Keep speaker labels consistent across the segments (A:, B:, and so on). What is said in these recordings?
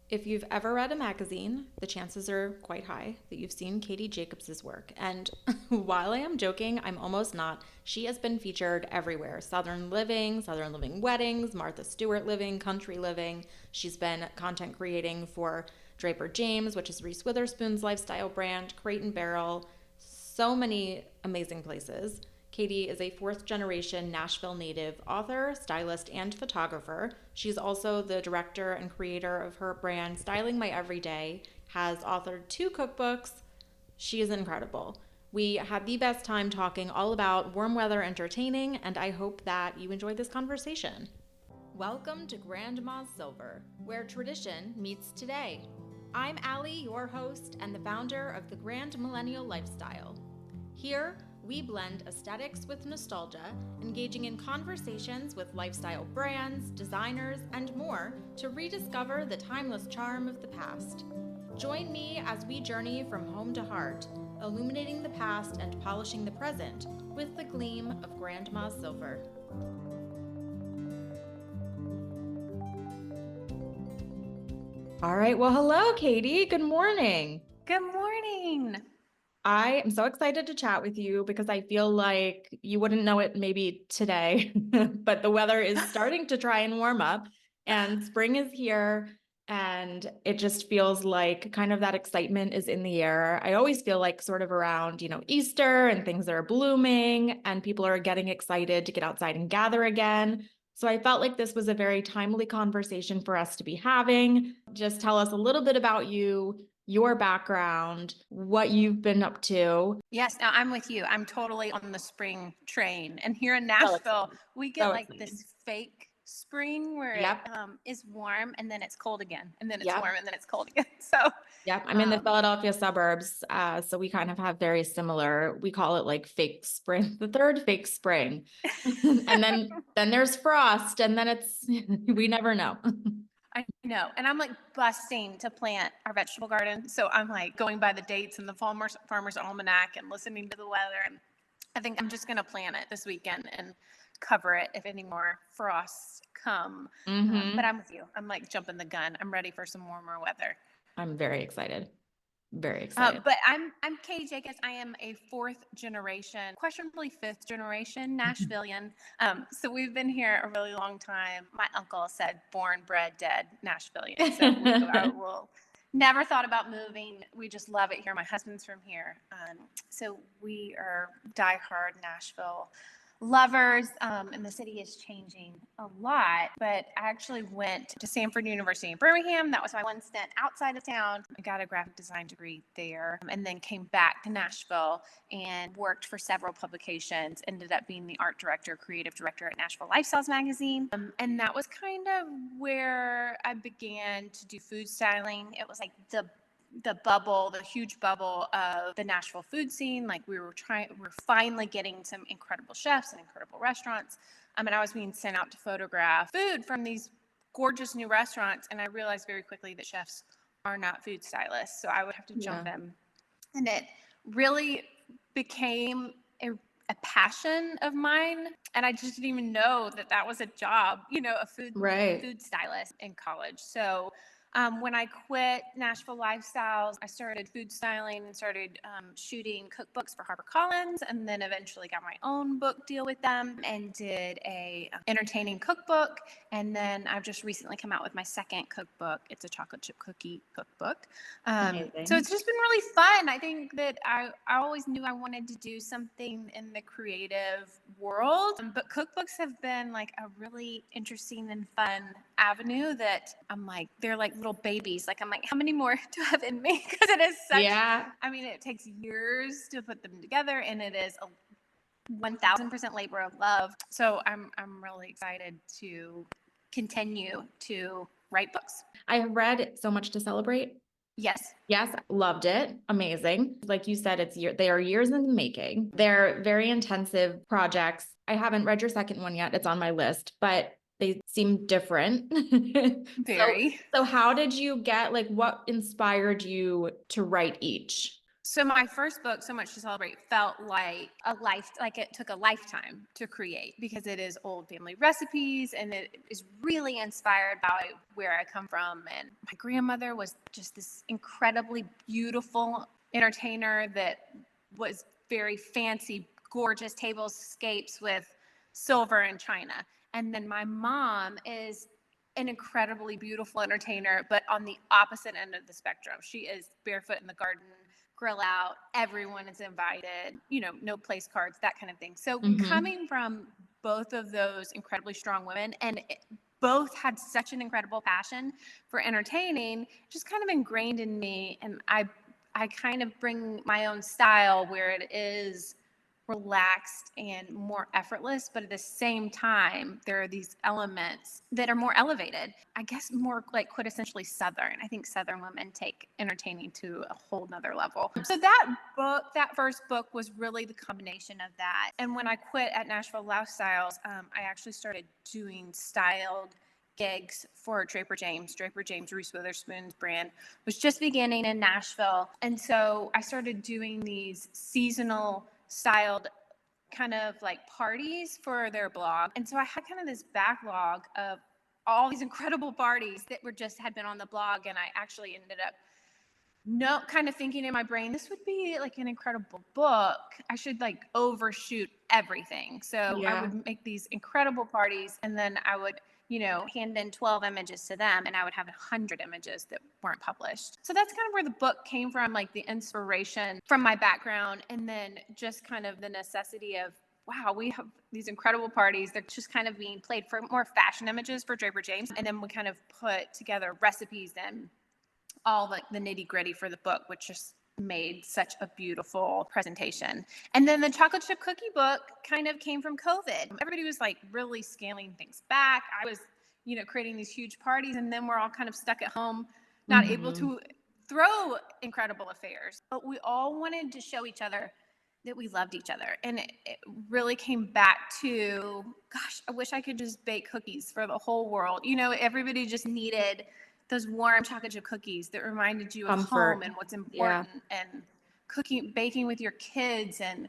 A: If you've ever read a magazine, the chances are quite high that you've seen Katie Jacobs's work. And while I am joking, I'm almost not. She has been featured everywhere. Southern Living Weddings, Martha Stewart Living, Country Living. She's been content creating for Draper James, which is Reese Witherspoon's lifestyle brand, Crate and Barrel, so many amazing places. Katie is a fourth generation Nashville native author, stylist, and photographer. She's also the director and creator of her brand, Styling My Everyday, has authored 2 cookbooks. She is incredible. We had the best time talking all about warm weather entertaining, and I hope that you enjoyed this conversation. Welcome to Grandma's Silver, where tradition meets today. I'm Allie, your host and the founder of the Grand Millennial Lifestyle. Here, we blend aesthetics with nostalgia, engaging in conversations with lifestyle brands, designers, and more to rediscover the timeless charm of the past. Join me as we journey from home to heart, illuminating the past and polishing the present with the gleam of Grandma's silver. All right, well, hello, Katie. Good morning.
B: Good morning.
A: I am so excited to chat with you because I feel like you wouldn't know it maybe today, but the weather is starting to try and warm up and spring is here and it just feels like kind of that excitement is in the air. I always feel like sort of around, Easter and things are blooming and people are getting excited to get outside and gather again. So I felt like this was a very timely conversation for us to be having. Just tell us a little bit about you, your background, what you've been up to.
B: Yes, now I'm with you. I'm totally on the spring train. And here in
A: So
B: Nashville,
A: excited.
B: we get
A: So
B: like
A: excited.
B: this fake spring where it
A: Yep.
B: is warm and then it's cold again. And then it's
A: Yep.
B: warm and then it's cold again. So,
A: Yep. I'm in the Philadelphia suburbs. So we kind of have very similar, we call it like fake spring, the third fake spring. And then there's frost and then it's, we never know.
B: I know. And I'm like busting to plant our vegetable garden. So I'm like going by the dates in the Farmer's Almanac and listening to the weather. And I think I'm just going to plant it this weekend and cover it if any more frosts come. But I'm with you. I'm like jumping the gun. I'm ready for some warmer weather.
A: I'm very excited. Very excited.
B: But I'm Katie Jacobs. I am a fourth generation, questionably fifth generation Nashvilleian. So we've been here a really long time. My uncle said born, bred, dead Nashvilleian. So we'll never thought about moving. We just love it here. My husband's from here. So we are diehard Nashville lovers, and the city is changing a lot. But I actually went to Samford University in Birmingham. That was my one stint outside of town. I got a graphic design degree there, and then came back to Nashville and worked for several publications. Ended up being the art director, creative director at Nashville Lifestyles magazine. And that was kind of where I began to do food styling. It was like the huge bubble of the Nashville food scene. Like we're finally getting some incredible chefs and incredible restaurants. And I was being sent out to photograph food from these gorgeous new restaurants. And I realized very quickly that chefs are not food stylists. So I would have to jump in. And it really became a passion of mine. And I just didn't even know that was a job, a food stylist in college. So when I quit Nashville Lifestyles, I started food styling and started shooting cookbooks for HarperCollins, and then eventually got my own book deal with them and did a entertaining cookbook. And then I've just recently come out with my second cookbook. It's a chocolate chip cookie cookbook. So it's just been really fun. I think that I always knew I wanted to do something in the creative world, but cookbooks have been like a really interesting and fun avenue that I'm like, they're like little babies. Like, I'm like, how many more do I have in me? Because it is such, I mean, it takes years to put them together, and it is a 1000% labor of love. So I'm really excited to continue to write books.
A: I have read So Much to Celebrate.
B: Yes.
A: Yes, loved it. Amazing. Like you said, they are years in the making. They're very intensive projects. I haven't read your second one yet. It's on my list, but they seem different.
B: Very.
A: So how did you get, like, what inspired you to write each?
B: So my first book, So Much to Celebrate, felt like like it took a lifetime to create because it is old family recipes and it is really inspired by where I come from. And my grandmother was just this incredibly beautiful entertainer that was very fancy, gorgeous tablescapes with silver and china. And then my mom is an incredibly beautiful entertainer, but on the opposite end of the spectrum. She is barefoot in the garden, grill out, everyone is invited, no place cards, that kind of thing. So
A: Mm-hmm.
B: coming from both of those incredibly strong women, and both had such an incredible passion for entertaining, just kind of ingrained in me. And I kind of bring my own style where it is relaxed and more effortless, but at the same time, there are these elements that are more elevated. I guess more like quintessentially Southern. I think Southern women take entertaining to a whole nother level. So that first book was really the combination of that. And when I quit at Nashville Lifestyles, I actually started doing styled gigs for Draper James. Draper James, Reese Witherspoon's brand, was just beginning in Nashville. And so I started doing these seasonal styled kind of like parties for their blog. And so I had kind of this backlog of all these incredible parties that had been on the blog. And I actually ended up kind of thinking in my brain, this would be like an incredible book. I should like overshoot everything. So I
A: Yeah.
B: would make these incredible parties and then I would hand in 12 images to them and I would have 100 images that weren't published. So that's kind of where the book came from, like the inspiration from my background and then just kind of the necessity of, wow, we have these incredible parties. They're just kind of being played for more fashion images for Draper James. And then we kind of put together recipes and all the nitty gritty for the book, which just made such a beautiful presentation. And then the chocolate chip cookie book kind of came from COVID. Everybody was like really scaling things back. I was, creating these huge parties, and then we're all kind of stuck at home, not able
A: Mm-hmm.
B: to throw incredible affairs. But we all wanted to show each other that we loved each other. And it really came back to, gosh, I wish I could just bake cookies for the whole world. Everybody just needed those warm chocolate chip cookies that reminded you of home
A: Comfort.
B: and what's
A: Yeah.
B: important and baking with your kids. And,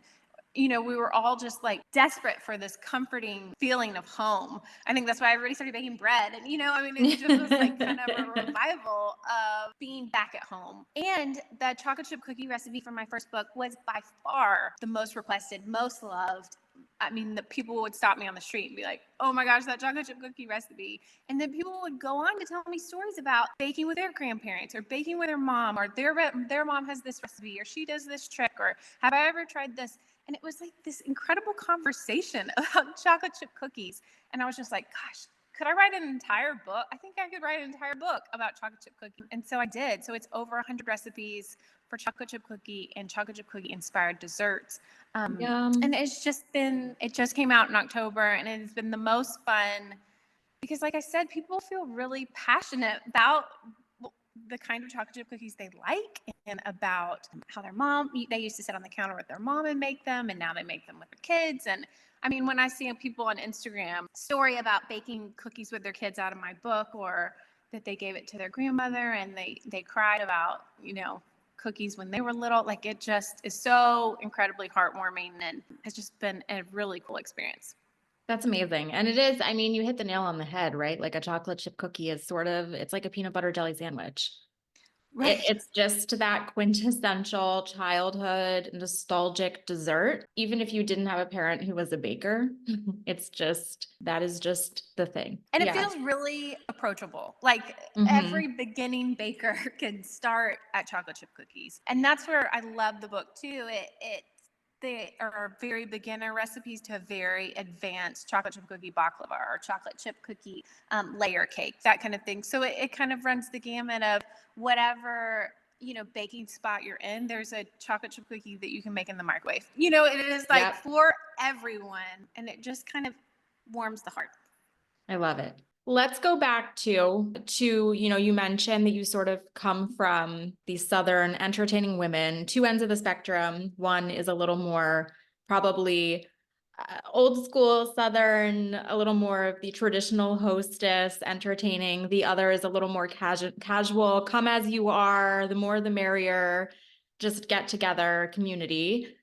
B: we were all just like desperate for this comforting feeling of home. I think that's why everybody started baking bread. And, it just was like kind of a revival of being back at home. And the chocolate chip cookie recipe from my first book was by far the most requested, most loved. I mean, the people would stop me on the street and be like, oh my gosh, that chocolate chip cookie recipe. And then people would go on to tell me stories about baking with their grandparents or baking with their mom or their mom has this recipe or she does this trick or have I ever tried this? And it was like this incredible conversation about chocolate chip cookies. And I was just like, gosh, could I write an entire book? I think I could write an entire book about chocolate chip cookies. And so I did. So it's over 100 recipes for chocolate chip cookie and chocolate chip cookie inspired desserts.
A: Yum.
B: And it just came out in October and it's been the most fun because, like I said, people feel really passionate about the kind of chocolate chip cookies they like and about how they used to sit on the counter with their mom and make them, and now they make them with their kids. And I mean, when I see people on Instagram story about baking cookies with their kids out of my book or that they gave it to their grandmother and they cried about, cookies when they were little, like it just is so incredibly heartwarming and has just been a really cool experience.
A: That's amazing. And it is, I mean, you hit the nail on the head, right? Like a chocolate chip cookie is it's like a peanut butter jelly sandwich.
B: Right.
A: It's just that quintessential childhood nostalgic dessert. Even if you didn't have a parent who was a baker, that is just the thing.
B: And it
A: Yeah.
B: feels really approachable. Like
A: Mm-hmm.
B: every beginning baker can start at chocolate chip cookies. And that's where I love the book too. They are very beginner recipes to a very advanced chocolate chip cookie baklava or chocolate chip cookie layer cake, that kind of thing. So it kind of runs the gamut of whatever baking spot you're in. There's a chocolate chip cookie that you can make in the microwave. It is like
A: Yep.
B: for everyone, and it just kind of warms the heart.
A: I love it. Let's go back to, you mentioned that you sort of come from these Southern entertaining women, two ends of the spectrum. One is a little more probably old school Southern, a little more of the traditional hostess entertaining. The other is a little more casual, come as you are, the more the merrier. just get together community.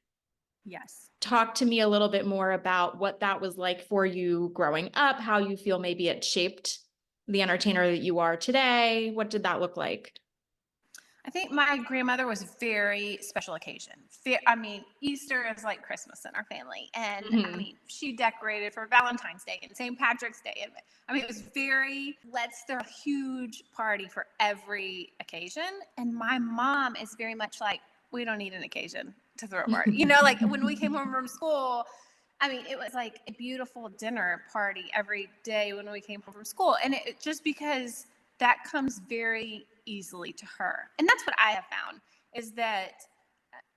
B: Yes.
A: Talk to me a little bit more about what that was like for you growing up, how you feel maybe it shaped the entertainer that you are today. What did that look like?
B: I think my grandmother was very special occasion. I mean, Easter is like Christmas in our family. And I
A: Mhm.
B: mean, she decorated for Valentine's Day and St. Patrick's Day. And I mean, it was let's throw a huge party for every occasion. And my mom is very much like, we don't need an occasion to throw a party. Like when we came home from school, I mean, it was like a beautiful dinner party every day when we came home from school. And it just because that comes very easily to her. And that's what I have found is that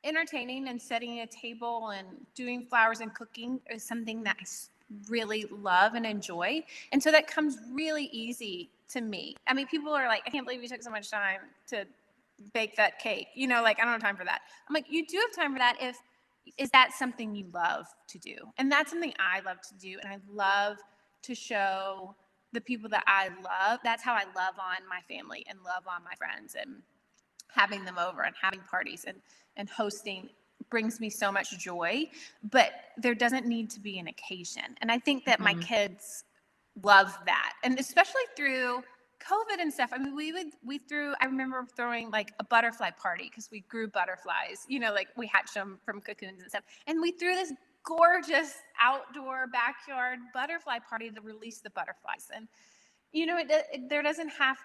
B: entertaining and setting a table and doing flowers and cooking is something that I really love and enjoy. And so that comes really easy to me. I mean, people are like, I can't believe you took so much time to bake that cake. Like, I don't have time for that. I'm like, you do have time for that is that something you love to do? And that's something I love to do. And I love to show the people that I love. That's how I love on my family and love on my friends, and having them over and having parties and hosting brings me so much joy, but there doesn't need to be an occasion. And I think that my
A: Mhm.
B: kids love that. And especially through COVID and stuff. I mean, I remember throwing like a butterfly party because we grew butterflies, like we hatched them from cocoons and stuff. And we threw this gorgeous outdoor backyard butterfly party to release the butterflies. And, there doesn't have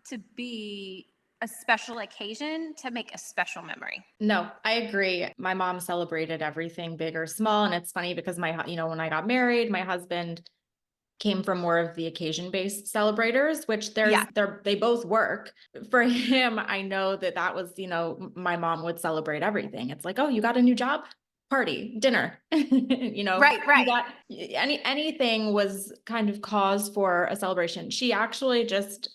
B: to be a special occasion to make a special memory.
A: No, I agree. My mom celebrated everything big or small. And it's funny because when I got married, my husband came from more of the occasion-based celebrators, which
B: Yeah.
A: they both work. For him, I know that was, my mom would celebrate everything. It's like, oh, you got a new job? Party, dinner.
B: Right,
A: You
B: right.
A: got anything was kind of cause for a celebration. She actually just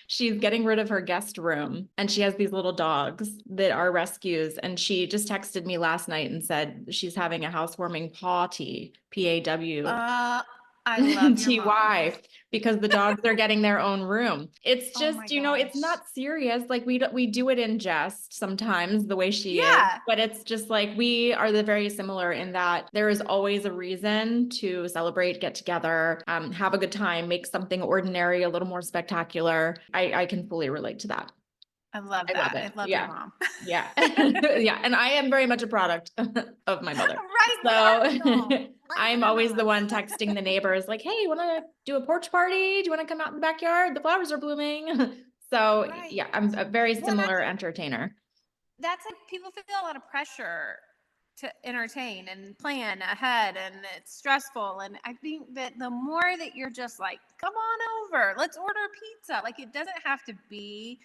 A: she's getting rid of her guest room, and she has these little dogs that are rescues, and she just texted me last night and said she's having a housewarming party, PAW.
B: I love your mom.
A: TY, because the dogs are getting their own room. It's
B: Oh my
A: just, it's
B: gosh.
A: not serious. Like we do it in jest sometimes the way she is,
B: Yeah.
A: but it's just like we are very similar in that there is always a reason to celebrate, get together, have a good time, make something ordinary a little more spectacular. I can fully relate to that.
B: I love
A: I love
B: that.
A: it.
B: I love your
A: Yeah.
B: mom.
A: Yeah. Yeah. And I am very much a product of my mother.
B: Right. We
A: So
B: are all. Like
A: I'm always the
B: vanilla.
A: one texting the neighbors like, hey, you want to do a porch party? Do you want to come out in the backyard? The flowers are blooming. So
B: Right.
A: yeah, I'm a very
B: Well,
A: similar entertainer.
B: that's like people feel a lot of pressure to entertain and plan ahead, and it's stressful. And I think that the more that you're just like, come on over, let's order pizza. Like, it doesn't have to be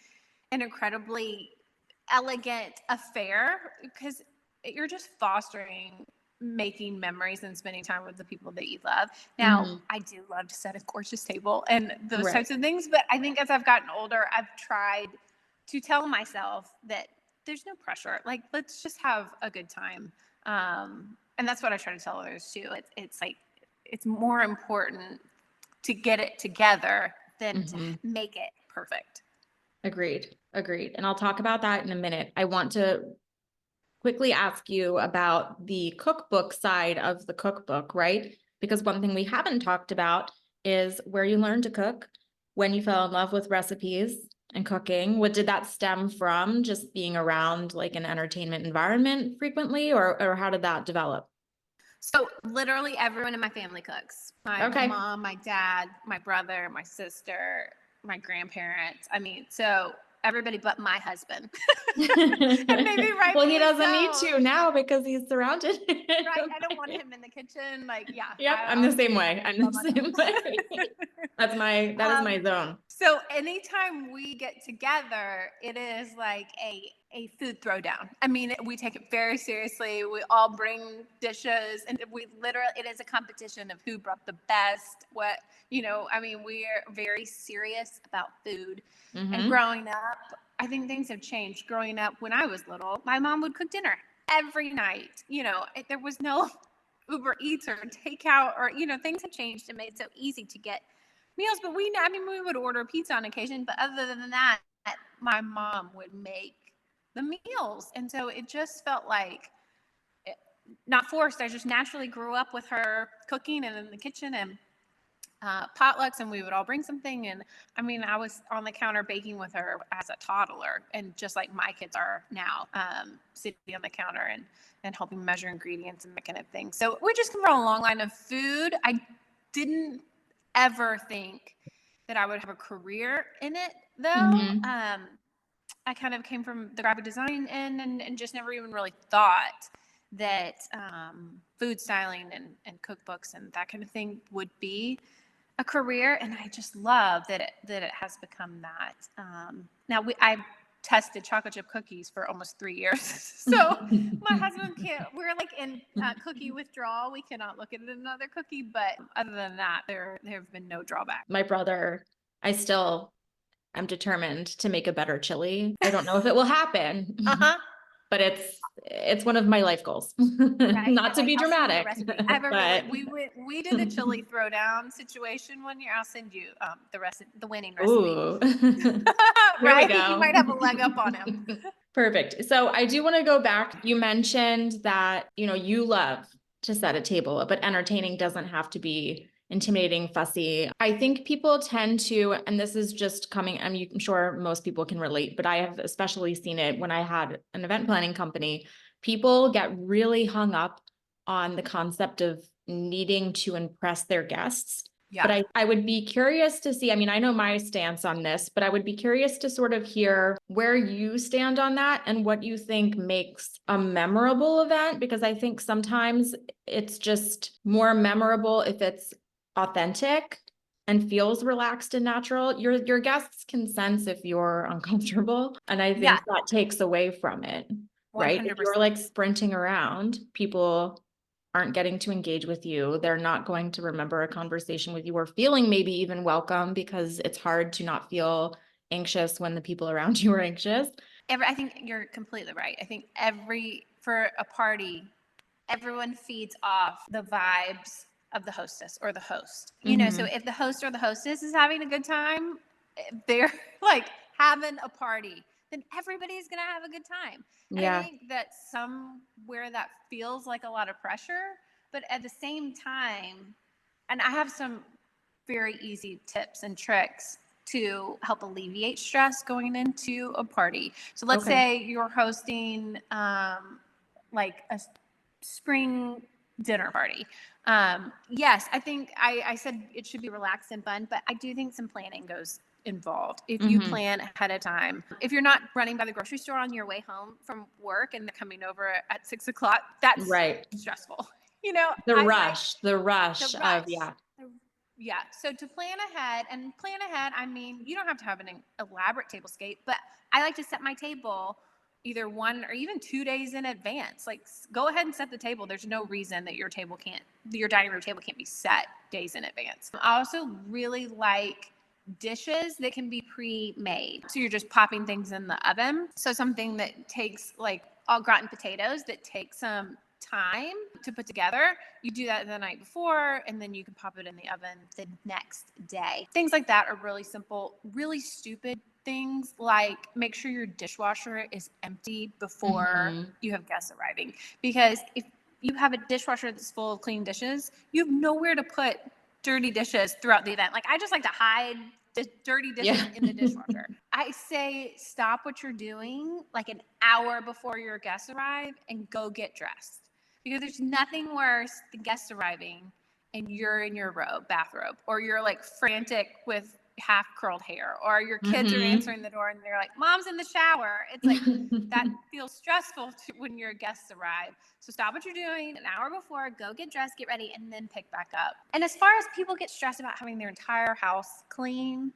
B: an incredibly elegant affair, because you're just fostering making memories and spending time with the people that you love. Now,
A: Mhm.
B: I do love to set a gorgeous table and those
A: Right.
B: types of things, but I think as I've gotten older, I've tried to tell myself that there's no pressure. Like, let's just have a good time. And that's what I try to tell others too. It's like, it's more important to get it together than to
A: Mhm.
B: make it perfect.
A: Agreed. Agreed. And I'll talk about that in a minute. I want to quickly ask you about the cookbook side of the cookbook, right? Because one thing we haven't talked about is where you learned to cook, when you fell in love with recipes and cooking. What did that stem from? Just being around like an entertainment environment frequently, or how did that develop?
B: So literally everyone in my family cooks. My
A: Okay.
B: mom, my dad, my brother, my sister, my grandparents. I mean, so everybody but my husband. And maybe
A: Well, he
B: rightfully
A: doesn't need
B: so.
A: to now because he's surrounded.
B: Right. I don't want him in the kitchen. Like, yeah,
A: Yep, I'm the
B: I'll
A: same
B: just
A: way. I'm
B: love
A: the same
B: myself.
A: way. That is my zone.
B: So anytime we get together, it is like a food throwdown. I mean, we take it very seriously. We all bring dishes, and it is a competition of who brought the best. I mean, we're very serious about food. And
A: Mm-hmm.
B: growing up, I think things have changed. Growing up, when I was little, my mom would cook dinner every night. There was no Uber Eats or takeout, or things have changed and made it so easy to get meals. But we would order pizza on occasion, but other than that, my mom would make the meals. And so it just felt like not forced. I just naturally grew up with her cooking and in the kitchen and potlucks, and we would all bring something. And I mean, I was on the counter baking with her as a toddler, and just like my kids are now, sitting on the counter and helping measure ingredients and that kind of thing. So we just come from a long line of food. I didn't ever think that I would have a career in it, though.
A: Mm-hmm.
B: I kind of came from the graphic design end and just never even really thought that food styling and cookbooks and that kind of thing would be a career. And I just love that it has become that. Now I tested chocolate chip cookies for almost 3 years. So my husband we're like in cookie withdrawal. We cannot look at another cookie, but other than that, there have been no drawbacks.
A: My brother, I still am determined to make a better chili. I don't know if it will happen, but it's one of my life goals.
B: Right.
A: Not to be
B: I'll send you
A: dramatic,
B: a recipe. I have
A: but
B: we did a chili throwdown situation one year. I'll send you the winning recipe.
A: ooh,
B: Right?
A: we go.
B: You might have a leg up on him.
A: Perfect. So I do want to go back. You mentioned that, you love to set a table, but entertaining doesn't have to be intimidating, fussy. I think people tend to, and this is just coming, I'm sure most people can relate, but I have especially seen it when I had an event planning company. People get really hung up on the concept of needing to impress their guests.
B: Yeah.
A: But I would be curious to see, I know my stance on this, but I would be curious to sort of hear where you stand on that and what you think makes a memorable event, because I think sometimes it's just more memorable if it's authentic and feels relaxed and natural. Your guests can sense if you're uncomfortable, and I think that takes away from it, right?
B: 100%.
A: If you're like sprinting around, people aren't getting to engage with you. They're not going to remember a conversation with you or feeling maybe even welcome, because it's hard to not feel anxious when the people around you are anxious.
B: I think you're completely right. I think for a party, everyone feeds off the vibes of the hostess or the host. So if the host or the hostess is having a good time, they're like having a party, then everybody's going to have a good time. And I think that somewhere that feels like a lot of pressure, but at the same time, and I have some very easy tips and tricks to help alleviate stress going into a party. So let's say you're hosting like a spring dinner party. Yes, I think I said it should be relaxed and fun, but I do think some planning goes involved. If you plan ahead of time, if you're not running by the grocery store on your way home from work and they're coming over at 6:00, that's stressful.
A: The rush of,
B: Yeah. So to plan ahead, I mean, you don't have to have an elaborate tablescape, but I like to set my table either 1 or even 2 days in advance. Like, go ahead and set the table. There's no reason that your dining room table can't be set days in advance. I also really like dishes that can be pre-made. So you're just popping things in the oven. So something that takes like au gratin potatoes that take some time to put together, you do that the night before, and then you can pop it in the oven the next day. Things like that are really simple. Really stupid things like make sure your dishwasher is empty before you have guests arriving, because if you have a dishwasher that's full of clean dishes, you have nowhere to put dirty dishes throughout the event. Like, I just like to hide the dirty dishes in the dishwasher. I say stop what you're doing like an hour before your guests arrive and go get dressed, because there's nothing worse than guests arriving and you're in your bathrobe, or you're like frantic with half curled hair, or your kids are answering the door and they're like, "Mom's in the shower." It's like that feels stressful when your guests arrive. So stop what you're doing an hour before, go get dressed, get ready, and then pick back up. And as far as people get stressed about having their entire house clean,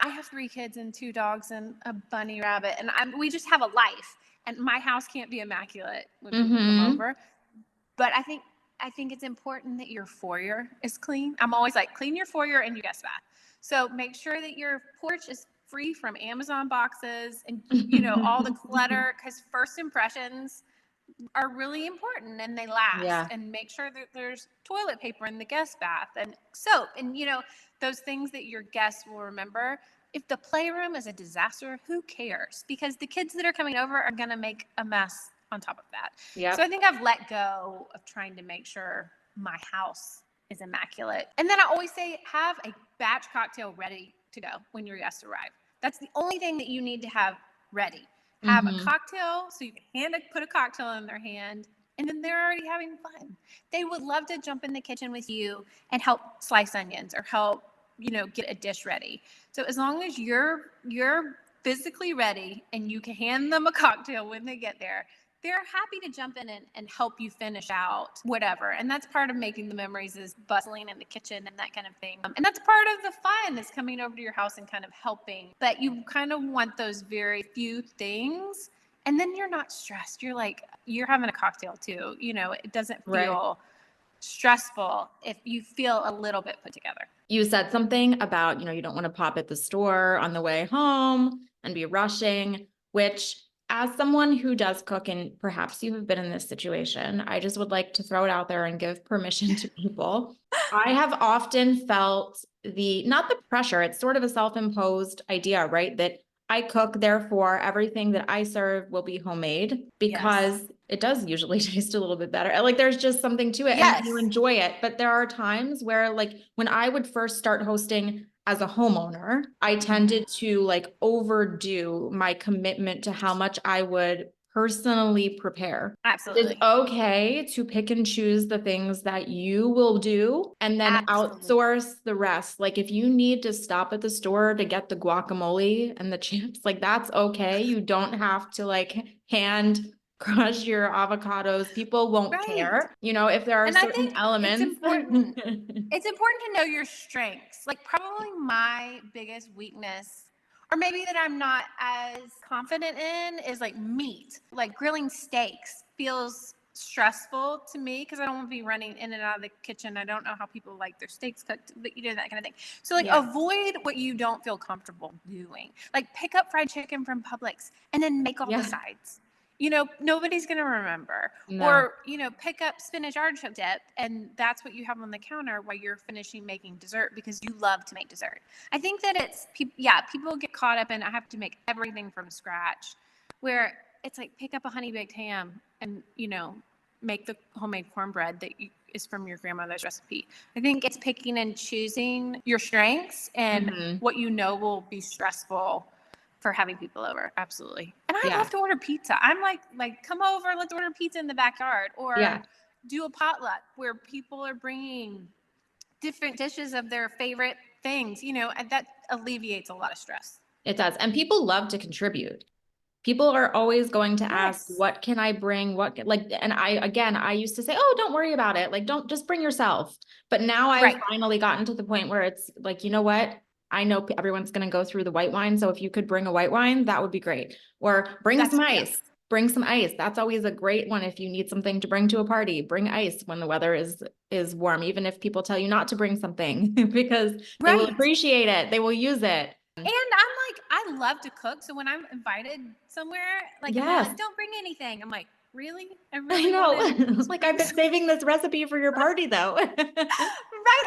B: I have 3 kids and 2 dogs and a bunny rabbit, and we just have a life, and my house can't be immaculate when people come over. But I think it's important that your foyer is clean. I'm always like, clean your foyer and your guest bath. So make sure that your porch is free from Amazon boxes and, all the clutter, because first impressions are really important and they last. And make sure that there's toilet paper in the guest bath and soap and, those things that your guests will remember. If the playroom is a disaster, who cares? Because the kids that are coming over are going to make a mess on top of that. So I think I've let go of trying to make sure my house is immaculate. And then I always say, have a batch cocktail ready to go when your guests arrive. That's the only thing that you need to have ready. Have a cocktail so you can put a cocktail in their hand, and then they're already having fun. They would love to jump in the kitchen with you and help slice onions or help, get a dish ready. So as long as you're physically ready and you can hand them a cocktail when they get there, they're happy to jump in and help you finish out whatever. And that's part of making the memories, is bustling in the kitchen and that kind of thing. And that's part of the fun, is coming over to your house and kind of helping. But you kind of want those very few things. And then you're not stressed. You're like, you're having a cocktail too. It doesn't feel stressful if you feel a little bit put together.
A: You said something about, you don't want to pop at the store on the way home and be rushing, which, as someone who does cook, and perhaps you have been in this situation, I just would like to throw it out there and give permission to people. I have often felt not the pressure, it's sort of a self-imposed idea, right? That I cook, therefore everything that I serve will be homemade, because it does usually taste a little bit better. Like, there's just something to it and you enjoy it. But there are times where, like, when I would first start hosting as a homeowner, I tended to overdo my commitment to how much I would personally prepare.
B: Absolutely.
A: It's okay to pick and choose the things that you will do and then outsource the rest. Like, if you need to stop at the store to get the guacamole and the chips, that's okay. You don't have to hand crush your avocados. People won't care, if there are certain elements.
B: It's important. It's important to know your strengths. Probably my biggest weakness, or maybe that I'm not as confident in, is meat. Grilling steaks feels stressful to me because I don't want to be running in and out of the kitchen. I don't know how people like their steaks cooked, but that kind of thing. So avoid what you don't feel comfortable doing. Pick up fried chicken from Publix and then make all the sides. Nobody's going to remember.
A: No.
B: Or, pick up spinach artichoke dip, and that's what you have on the counter while you're finishing making dessert, because you love to make dessert. I think that people get caught up in, I have to make everything from scratch, where it's pick up a honey baked ham and, make the homemade cornbread that is from your grandmother's recipe. I think it's picking and choosing your strengths and what will be stressful for having people over. Absolutely. And I love to order pizza. I'm like, come over, let's order pizza in the backyard, or do a potluck where people are bringing different dishes of their favorite things, and that alleviates a lot of stress.
A: It does. And people love to contribute. People are always going to ask, what can I bring? And I used to say, oh, don't worry about it. Don't just bring yourself. But now I've finally gotten to the point where it's you know what? I know everyone's going to go through the white wine. So if you could bring a white wine, that would be great. Or bring some ice. Bring some ice. That's always a great one. If you need something to bring to a party, bring ice when the weather is warm, even if people tell you not to bring something, because they will appreciate it. They will use it.
B: And I love to cook. So when I'm invited somewhere, don't bring anything. I'm like, really? I
A: know. I've been saving this recipe for your party, though.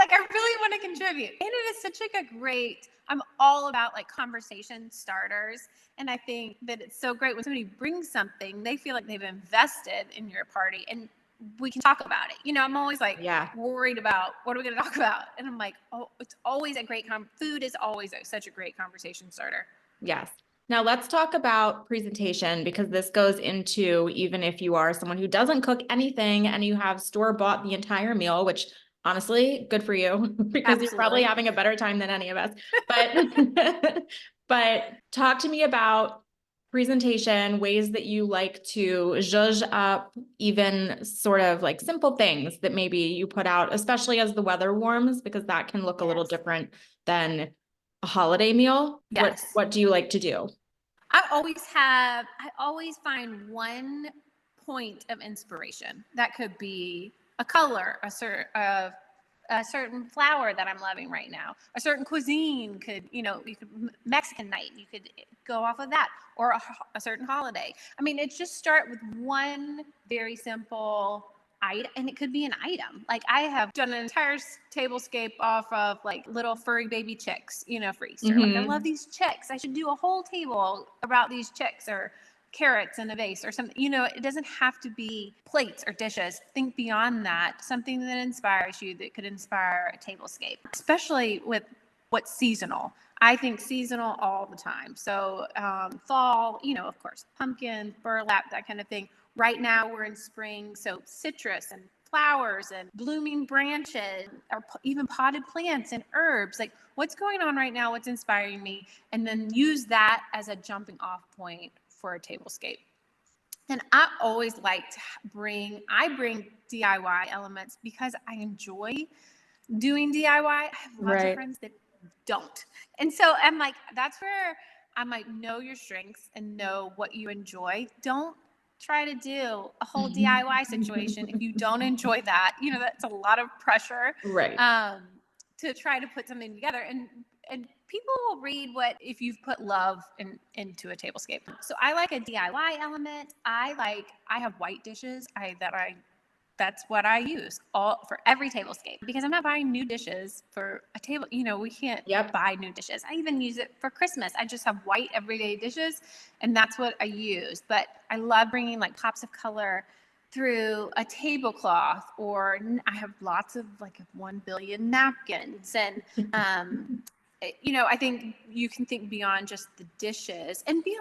B: I really want to contribute. And it is such a great, I'm all about conversation starters. And I think that it's so great when somebody brings something, they feel like they've invested in your party, and we can talk about it. I'm always worried about, what are we going to talk about? And I'm like, oh, it's always a great, food is always such a great conversation starter.
A: Yes. Now let's talk about presentation, because this goes into, even if you are someone who doesn't cook anything and you have store-bought the entire meal, which honestly, good for you, because you're probably having a better time than any of us. But, but talk to me about presentation, ways that you like to zhuzh up even sort of simple things that maybe you put out, especially as the weather warms, because that can look a little different than a holiday meal. What do you like to do?
B: I always find one point of inspiration. That could be a color, a certain flower that I'm loving right now. A certain cuisine could, Mexican night, you could go off of that, or a certain holiday. I mean, it's just start with one very simple item, and it could be an item. Like I have done an entire tablescape off of like little furry baby chicks, for Easter. Like I love these chicks. I should do a whole table about these chicks, or carrots in a vase or something. It doesn't have to be plates or dishes. Think beyond that. Something that inspires you, that could inspire a tablescape, especially with what's seasonal. I think seasonal all the time. So fall, of course, pumpkin, burlap, that kind of thing. Right now we're in spring, so citrus and flowers and blooming branches, or even potted plants and herbs. Like what's going on right now, what's inspiring me, and then use that as a jumping off point for a tablescape. And I always like to bring DIY elements because I enjoy doing DIY. I have lots of friends that don't. And so I'm like, that's where I'm like, know your strengths and know what you enjoy. Don't try to do a whole DIY situation if you don't enjoy that. That's a lot of pressure.
A: Right.
B: To try to put something together. And people will read if you've put love into a tablescape. So I like a DIY element. I have white dishes that's what I use for every tablescape, because I'm not buying new dishes for a table. We can't buy new dishes. I even use it for Christmas. I just have white everyday dishes, and that's what I use. But I love bringing like pops of color through a tablecloth, or I have lots of 1 billion napkins. And, I think you can think beyond just the dishes, and think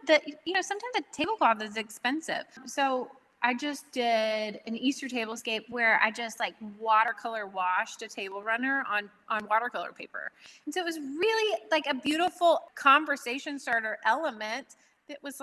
B: beyond sometimes a tablecloth is expensive. So I just did an Easter tablescape where I just watercolor washed a table runner on watercolor paper. And so it was really a beautiful conversation starter element that was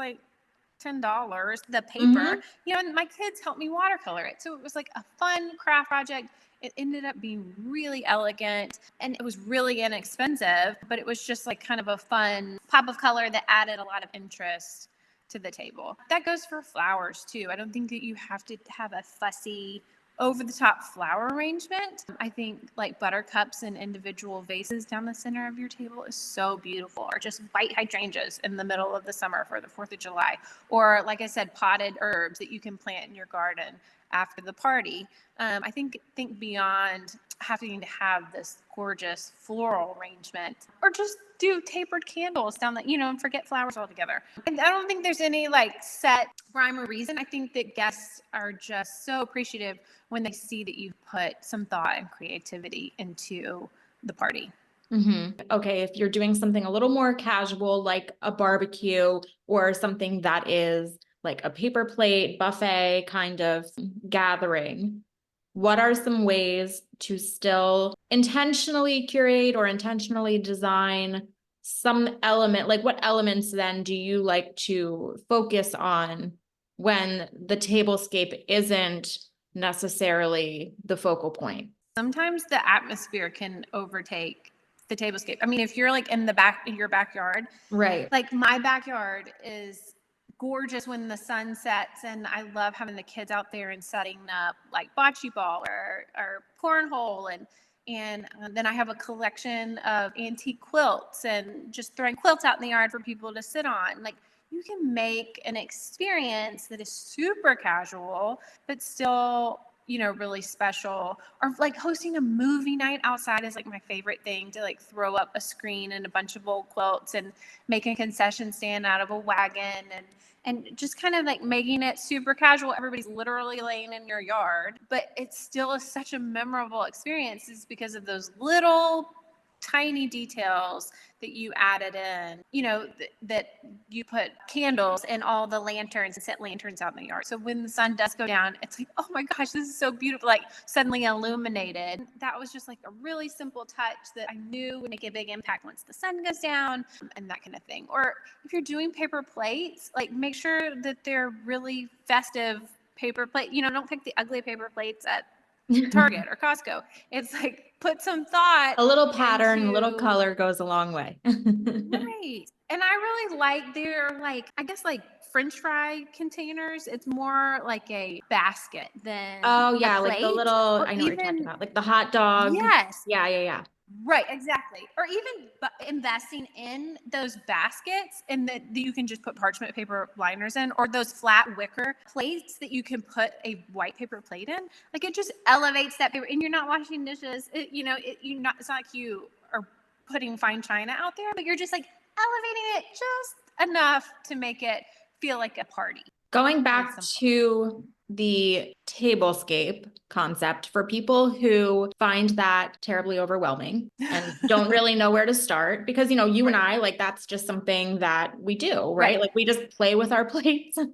B: $10, the paper, and my kids helped me watercolor it. So it was a fun craft project. It ended up being really elegant, and it was really inexpensive, but it was just kind of a fun pop of color that added a lot of interest to the table. That goes for flowers too. I don't think that you have to have a fussy, over the top flower arrangement. I think buttercups in individual vases down the center of your table is so beautiful, or just white hydrangeas in the middle of the summer for the 4th of July. Or like I said, potted herbs that you can plant in your garden after the party. I think beyond having to have this gorgeous floral arrangement, or just do tapered candles down and forget flowers altogether. And I don't think there's any set rhyme or reason. I think that guests are just so appreciative when they see that you've put some thought and creativity into the party.
A: Okay, if you're doing something a little more casual, like a barbecue, or something that is like a paper plate buffet kind of gathering, what are some ways to still intentionally curate or intentionally design some element? What elements then do you like to focus on when the tablescape isn't necessarily the focal point?
B: Sometimes the atmosphere can overtake the tablescape. I mean, if you're in your backyard,
A: right?
B: My backyard is gorgeous when the sun sets, and I love having the kids out there and setting up bocce ball or cornhole, and then I have a collection of antique quilts and just throwing quilts out in the yard for people to sit on. You can make an experience that is super casual, but still really special. Or hosting a movie night outside is my favorite thing, to throw up a screen and a bunch of old quilts and make a concession stand out of a wagon, and just kind of making it super casual. Everybody's literally laying in your yard, but it still is such a memorable experience. It's because of those little tiny details that you added in, that you put candles and all the lanterns and set lanterns out in the yard. So when the sun does go down, it's oh my gosh, this is so beautiful, suddenly illuminated. That was just a really simple touch that I knew would make a big impact once the sun goes down, and that kind of thing. Or if you're doing paper plates, make sure that they're really festive paper plate. Don't pick the ugly paper plates at Target or Costco. It's put some thought.
A: A little pattern, a little color goes a long way.
B: Right. And I really they're I guess French fry containers. It's more like a basket than
A: Oh yeah,
B: a plate.
A: the little,
B: Or
A: I know what you're talking about, the hot dog.
B: Yes.
A: Yeah.
B: Right, exactly. Or even investing in those baskets and that you can just put parchment paper liners in, or those flat wicker plates that you can put a white paper plate in. Like it just elevates that paper, and you're not washing dishes. It's not like you are putting fine china out there, but you're just like elevating it just enough to make it feel like a party.
A: Going
B: Very
A: back
B: simple.
A: to the tablescape concept, for people who find that terribly overwhelming and don't really know where to start, because you and I, like, that's just something that we do, right?
B: Right.
A: Like we just play with our plates and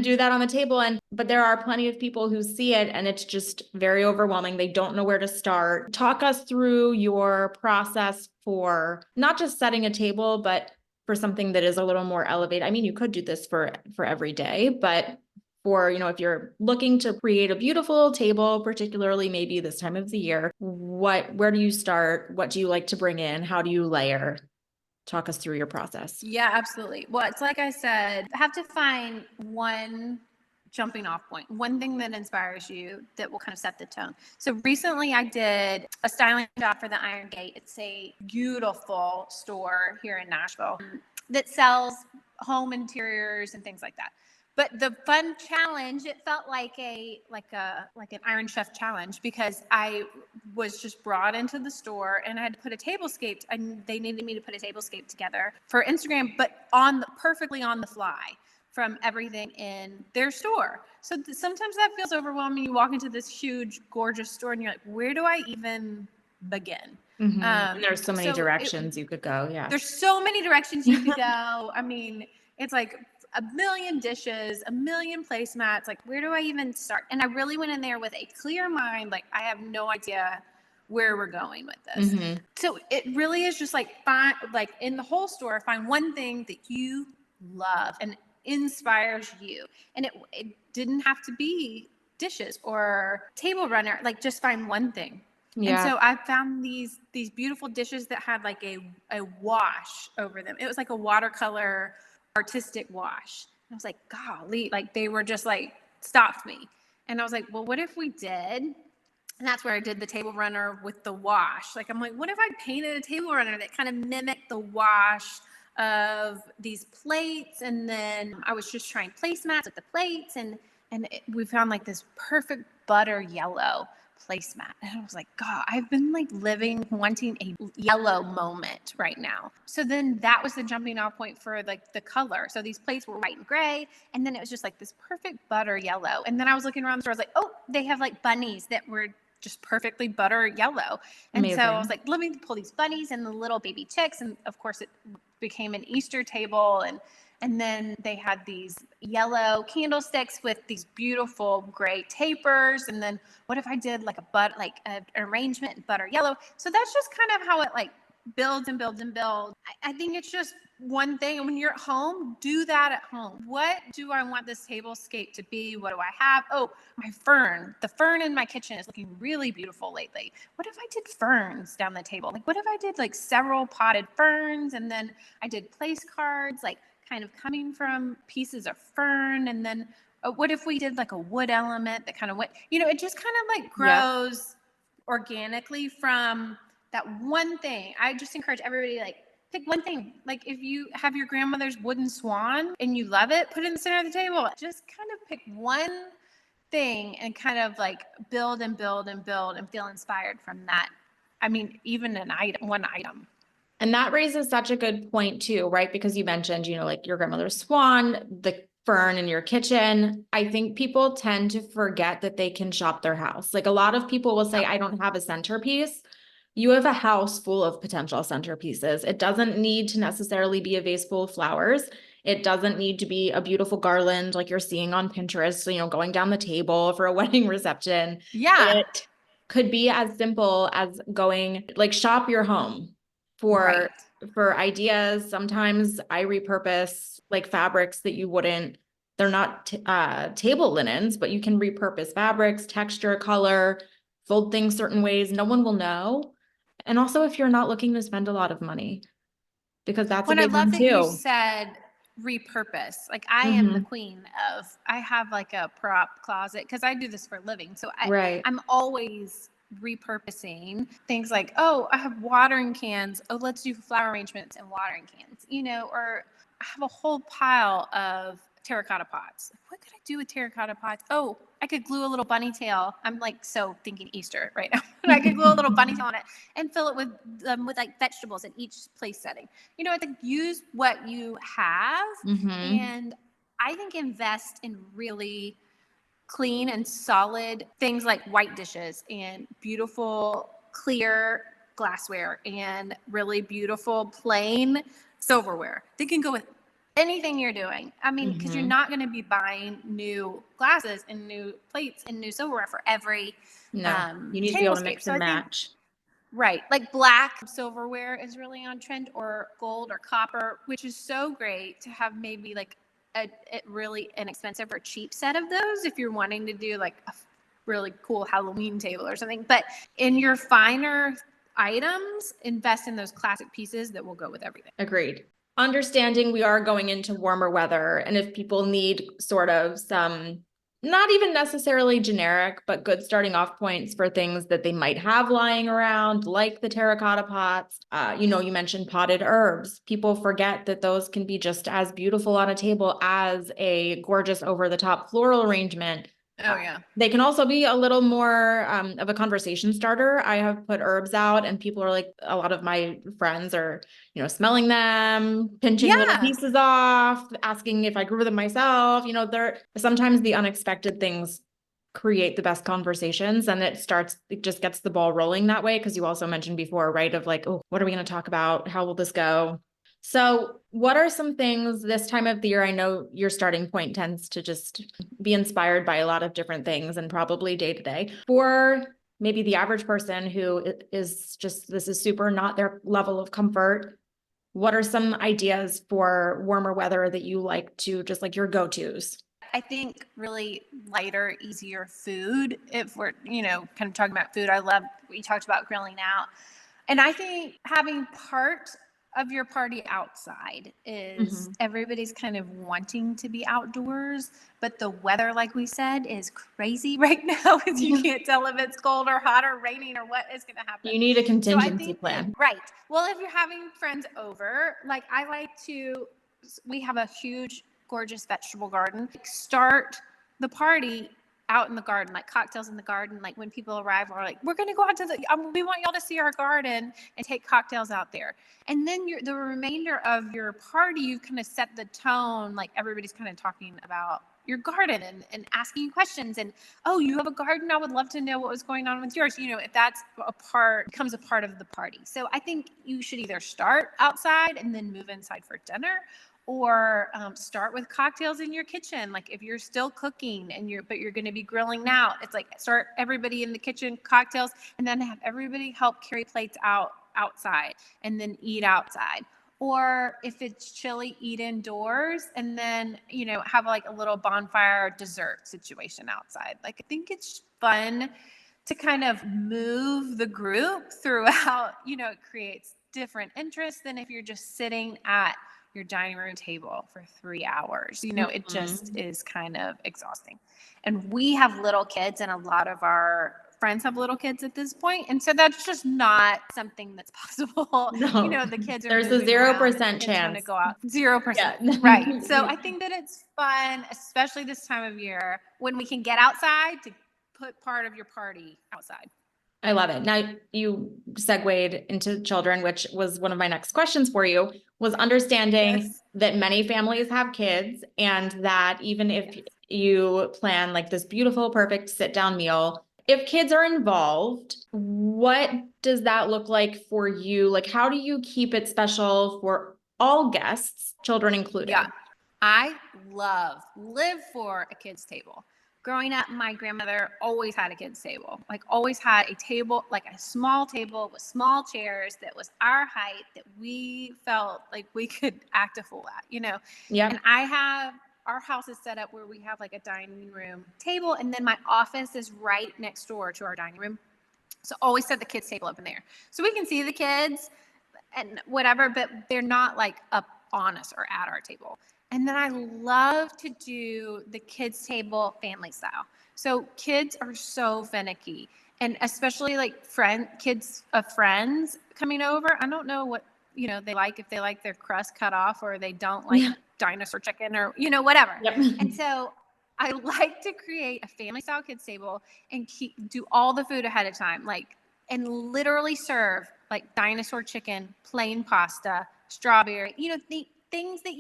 A: do that on the table. But there are plenty of people who see it and it's just very overwhelming. They don't know where to start. Talk us through your process for not just setting a table, but for something that is a little more elevated. I mean, you could do this for every day, but for, if you're looking to create a beautiful table, particularly maybe this time of the year, where do you start? What do you like to bring in? How do you layer? Talk us through your process.
B: Yeah, absolutely. Well, it's like I said, have to find one jumping off point, one thing that inspires you that will kind of set the tone. So recently I did a styling job for the Iron Gate. It's a beautiful store here in Nashville that sells home interiors and things like that. But the fun challenge, it felt like an Iron Chef challenge, because I was just brought into the store and I had to put a tablescape, and they needed me to put a tablescape together for Instagram, but perfectly on the fly from everything in their store. So sometimes that feels overwhelming. You walk into this huge, gorgeous store and you're like, where do I even begin?
A: Mm-hmm. And there's so many directions you could go. Yeah.
B: There's so many directions you could go. I mean, it's like a million dishes, a million placemats. Like, where do I even start? And I really went in there with a clear mind. Like, I have no idea where we're going with this.
A: Mm-hmm.
B: So it really is just like in the whole store, find one thing that you love and inspires you. And it didn't have to be dishes or table runner. Like, just find one thing. Yeah. And so I found these beautiful dishes that had like a wash over them. It was like a watercolor artistic wash. And I was like, golly, like they were just like stopped me. And I was like, well, what if we did? And that's where I did the table runner with the wash. Like, I'm like, what if I painted a table runner that kind of mimicked the wash of these plates? And then I was just trying placemats with the plates, and we found like this perfect butter yellow placemat. And I was like, God, I've been like wanting a yellow moment right now. So then that was the jumping off point for like the color. So these plates were white and gray, and then it was just like this perfect butter yellow. And then I was looking around the store, I was like, oh, they have like bunnies that were just perfectly butter yellow. And Amazing. So I was like, let me pull these bunnies and the little baby chicks. And of course it became an Easter table. And then they had these yellow candlesticks with these beautiful gray tapers. And then what if I did like an arrangement in butter yellow? So that's just kind of how it like builds and builds and builds. I think it's just one thing. And when you're at home, do that at home. What do I want this tablescape to be? What do I have? Oh, my fern. The fern in my kitchen is looking really beautiful lately. What if I did ferns down the table? Like, what if I did like several potted ferns, and then I did place cards, like kind of coming from pieces of fern, and then what if we did like a wood element that kind of went, it just kind of like grows organically from that one thing. I just encourage everybody to like pick one thing. Like if you have your grandmother's wooden swan and you love it, put it in the center of the table. Just kind of pick one thing and kind of like build and build and build and feel inspired from that. I mean, even one item.
A: And that raises such a good point too, right? Because you mentioned, like your grandmother's swan, the fern in your kitchen. I think people tend to forget that they can shop their house. Like a lot of people will say, I don't have a centerpiece. You have a house full of potential centerpieces. It doesn't need to necessarily be a vase full of flowers. It doesn't need to be a beautiful garland like you're seeing on Pinterest, going down the table for a wedding reception.
B: Yeah.
A: It could be as simple as going, like, shop your home for ideas. Sometimes I repurpose like fabrics that they're not table linens, but you can repurpose fabrics, texture, color, fold things certain ways. No one will know. And also if you're not looking to spend a lot of money, because that's a big one too.
B: I love that you said repurpose. Like I am the queen of, I have like a prop closet because I do this for a living. So I'm always repurposing things like, oh, I have watering cans. Oh, let's do flower arrangements and watering cans, or I have a whole pile of terracotta pots. What could I do with terracotta pots? Oh, I could glue a little bunny tail. I'm like so thinking Easter right now. I could glue a little bunny tail on it and fill it with like vegetables in each place setting. It's like use what you have, and I think invest in really clean and solid things like white dishes and beautiful clear glassware and really beautiful plain silverware. They can go with anything you're doing. I mean, because you're not going to be buying new glasses and new plates and new silverware for every
A: You need to be able to mix and match.
B: Right. Like black silverware is really on trend, or gold or copper, which is so great to have maybe like a really inexpensive or cheap set of those if you're wanting to do like a really cool Halloween table or something. But in your finer items, invest in those classic pieces that will go with everything.
A: Agreed. Understanding we are going into warmer weather, and if people need sort of some, not even necessarily generic, but good starting off points for things that they might have lying around, like the terracotta pots. You mentioned potted herbs. People forget that those can be just as beautiful on a table as a gorgeous over-the-top floral arrangement.
B: Oh, yeah.
A: They can also be a little more of a conversation starter. I have put herbs out and people are like, a lot of my friends are, smelling them, pinching little pieces off, asking if I grew them myself. Sometimes the unexpected things create the best conversations, and it just gets the ball rolling that way. Cause you also mentioned before, right? Of like, oh, what are we going to talk about? How will this go? So what are some things this time of the year? I know your starting point tends to just be inspired by a lot of different things and probably day to day. For maybe the average person who is just, this is super not their level of comfort, what are some ideas for warmer weather that you like to, just like your go-tos?
B: I think really lighter, easier food. If we're, kind of talking about food, we talked about grilling out. And I think having part of your party outside is everybody's kind of wanting to be outdoors, but the weather, like we said, is crazy right now. You can't tell if it's cold or hot or raining or what is going to happen.
A: You need a contingency plan.
B: Right. Well, if you're having friends over, like we have a huge, gorgeous vegetable garden. Start the party out in the garden, like cocktails in the garden. Like when people arrive, we're like, we're going to go out to we want y'all to see our garden and take cocktails out there. And then the remainder of your party, you kind of set the tone. Like everybody's kind of talking about your garden and asking you questions. And, oh, you have a garden? I would love to know what was going on with yours. If that's becomes a part of the party. So I think you should either start outside and then move inside for dinner, or start with cocktails in your kitchen. Like if you're still cooking but you're going to be grilling out, it's like start everybody in the kitchen, cocktails, and then have everybody help carry plates outside and then eat outside. Or if it's chilly, eat indoors, and then, have like a little bonfire dessert situation outside. Like I think it's fun to kind of move the group throughout. It creates different interests than if you're just sitting at your dining room table for 3 hours. It just is kind of exhausting. And we have little kids, and a lot of our friends have little kids at this point. And so that's just not something that's possible.
A: No.
B: The kids are
A: There's a 0% chance
B: to go out. 0%. Yeah. Right. So I think that it's fun, especially this time of year when we can get outside, to put part of your party outside.
A: I love it. Now you segued into children, which was one of my next questions for you, was understanding that many families have kids, and that even if you plan like this beautiful, perfect sit down meal, if kids are involved, what does that look like for you? Like, how do you keep it special for all guests, children included?
B: Yeah, I live for a kids table. Growing up, my grandmother always had a kids table, like always had a table, like a small table with small chairs that was our height, that we felt like we could act a fool at, Yeah. And our house is set up where we have like a dining room table, and then my office is right next door to our dining room. So always set the kids table up in there. So we can see the kids and whatever, but they're not like up on us or at our table. And then I love to do the kids table family style. So kids are so finicky. And especially like kids of friends coming over. I don't know what, they like, if they like their crust cut off or they don't like
A: Yeah.
B: dinosaur chicken or, whatever.
A: Yep.
B: And so I like to create a family style kids table and do all the food ahead of time, and literally serve like dinosaur chicken, plain pasta, strawberry, things that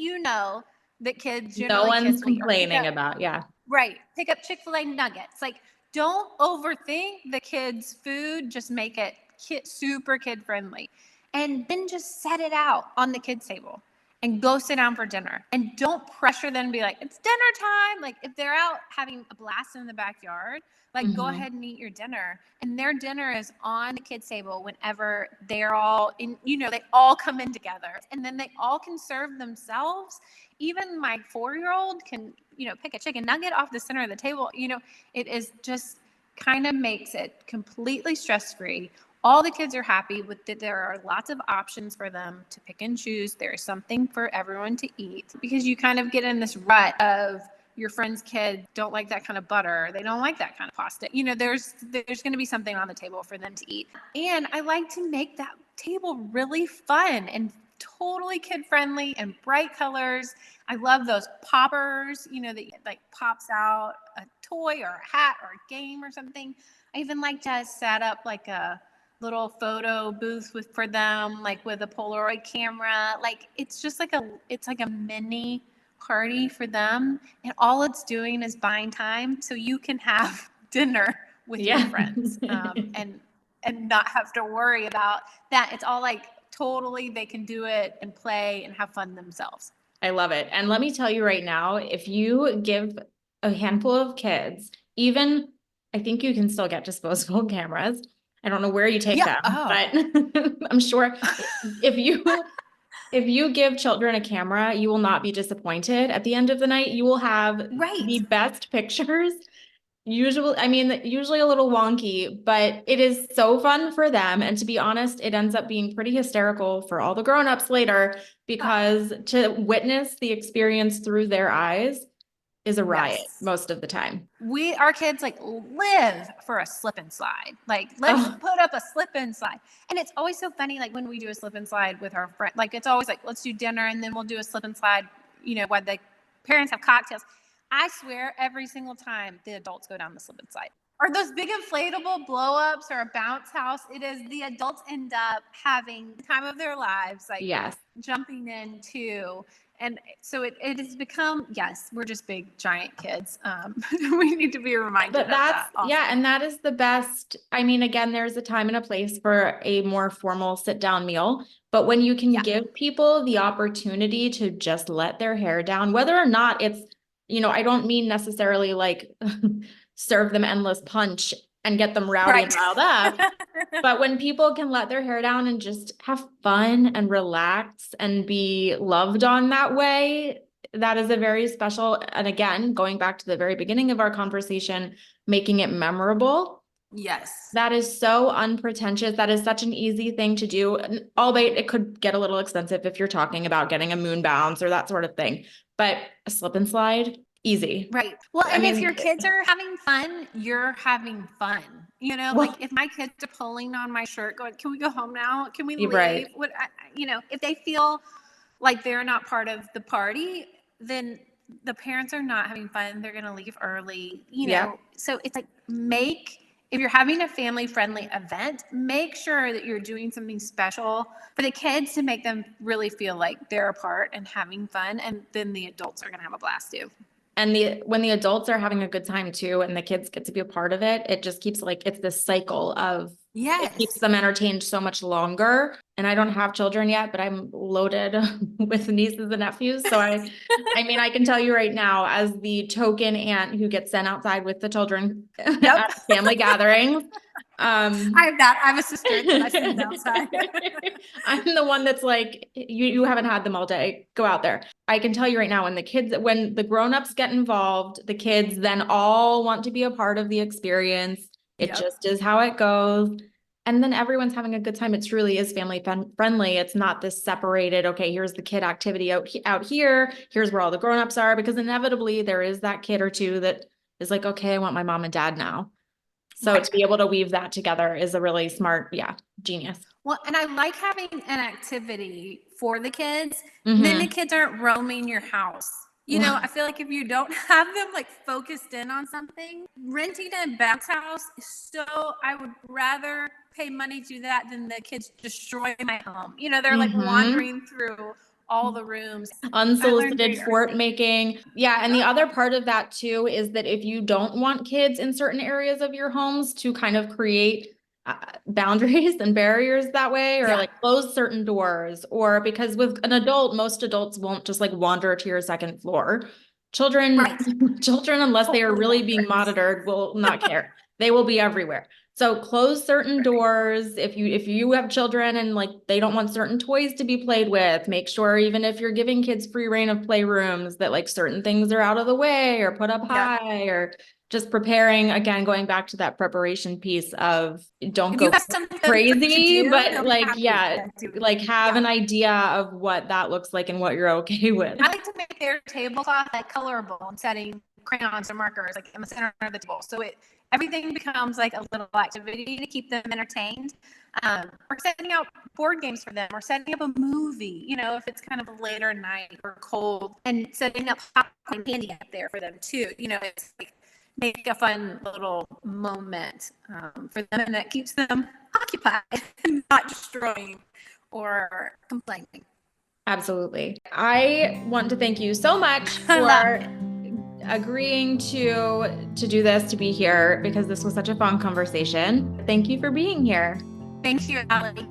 B: that
A: No one's
B: kids will eat. Or
A: complaining about, yeah.
B: right. Pick up Chick-fil-A nuggets. Like, don't overthink the kids' food. Just make it super kid friendly. And then just set it out on the kids' table and go sit down for dinner. And don't pressure them to be like, it's dinner time. Like, if they're out having a blast in the backyard, like, go ahead and eat your dinner. And their dinner is on the kids' table whenever they're all in, they all come in together. And then they all can serve themselves. Even my 4-year-old can, pick a chicken nugget off the center of the table. It is just kind of makes it completely stress-free. All the kids are happy with it. There are lots of options for them to pick and choose. There's something for everyone to eat, because you kind of get in this rut of your friend's kid don't like that kind of butter. They don't like that kind of pasta. There's going to be something on the table for them to eat. And I like to make that table really fun and totally kid friendly and bright colors. I love those poppers, that like pops out a toy or a hat or a game or something. I even like to set up like a little photo booth for them, like with a Polaroid camera. Like, it's just like it's like a mini party for them. And all it's doing is buying time so you can have dinner with your friends, and not have to worry about that. It's all like totally, they can do it and play and have fun themselves.
A: I love it. And let me tell you right now, if you give a handful of kids, even, I think you can still get disposable cameras. I don't know where you take them, but I'm sure if you give children a camera, you will not be disappointed. At the end of the night, you will have the best pictures. Usually a little wonky, but it is so fun for them. And to be honest, it ends up being pretty hysterical for all the grownups later, because to witness the experience through their eyes is a riot most of the time.
B: Our kids like live for a slip and slide. Like, let's put up a slip and slide. And it's always so funny. Like, when we do a slip and slide with our friend, like, it's always like, let's do dinner and then we'll do a slip and slide, when the parents have cocktails. I swear every single time the adults go down the slip and slide. Or those big inflatable blow-ups or a bounce house, it is the adults end up having the time of their lives, like jumping in too. And so it has become, we're just big, giant kids. We need to be reminded of that.
A: Yeah, and that is the best. I mean, again, there's a time and a place for a more formal sit-down meal, but when you can give people the opportunity to just let their hair down, whether or not it's, I don't mean necessarily like serve them endless punch and get them rowdy and riled up. But when people can let their hair down and just have fun and relax and be loved on that way, that is a very special. And again, going back to the very beginning of our conversation, making it memorable.
B: Yes.
A: That is so unpretentious. That is such an easy thing to do. Albeit it could get a little expensive if you're talking about getting a moon bounce or that sort of thing. But a slip and slide, easy.
B: Right. Well, and if your kids are having fun, you're having fun. Like, if my kids are pulling on my shirt going, can we go home now? Can we leave?
A: Right.
B: If they feel like they're not part of the party, then the parents are not having fun. They're going to leave early, So it's like, if you're having a family-friendly event, make sure that you're doing something special for the kids to make them really feel like they're a part and having fun. And then the adults are going to have a blast too.
A: And when the adults are having a good time too, and the kids get to be a part of it, it just keeps it's this cycle of, it keeps them entertained so much longer. And I don't have children yet, but I'm loaded with nieces and nephews. So I can tell you right now, as the token aunt who gets sent outside with the children at family gatherings.
B: I have that. I have a sister that I send outside.
A: I'm the one that's like, you haven't had them all day. Go out there. I can tell you right now, when the grownups get involved, the kids then all want to be a part of the experience. It just is how it goes. And then everyone's having a good time. It truly is family friendly. It's not this separated, okay, here's the kid activity out here. Here's where all the grownups are, because inevitably there is that kid or two that is like, okay, I want my mom and dad now. So
B: Right.
A: to be able to weave that together is a really smart, genius.
B: Well, and I like having an activity for the kids. Then the
A: Mm-hmm.
B: kids aren't roaming your house. You know, I feel like if you don't have them like focused in on something, renting a bounce house is so, I would rather pay money to do that than the kids destroy my home. You know, they're like
A: Mm-hmm.
B: wandering through all the rooms. I learned
A: Unsolicited
B: very
A: fort
B: early.
A: making. Yeah. And the other part of that too is that if you don't want kids in certain areas of your homes to kind of create boundaries and barriers that way, or
B: Yeah.
A: like close certain doors, or because with an adult, most adults won't just like wander to your second floor. Children,
B: Right.
A: children, unless they are
B: Totally
A: really being
B: wonders.
A: monitored, will not care. They will be everywhere. So close certain
B: Right.
A: doors. If you have children and like they don't want certain toys to be played with, make sure even if you're giving kids free reign of playrooms that like certain things are out of the way or put up
B: Yep.
A: high, or just preparing, again, going back to that preparation piece of don't
B: If you
A: go
B: have something to
A: crazy,
B: do,
A: but
B: they'll be
A: like,
B: happy to do it.
A: like have
B: Yeah.
A: an idea of what that looks like and what you're okay with.
B: I like to make their tablecloth like colorable and setting crayons or markers like in the center of the table. So everything becomes like a little activity to keep them entertained. Or setting out board games for them, or setting up a movie, you know, if it's kind of a later night or cold, and setting up popcorn and candy up there for them too. You know, it's like make a fun little moment for them, and that keeps them occupied and not destroying or complaining.
A: Absolutely. I want to thank you so much
B: I love
A: for
B: it.
A: agreeing to do this, to be here, because this was such a fun conversation. Thank you for being here.
B: Thank you, Allie.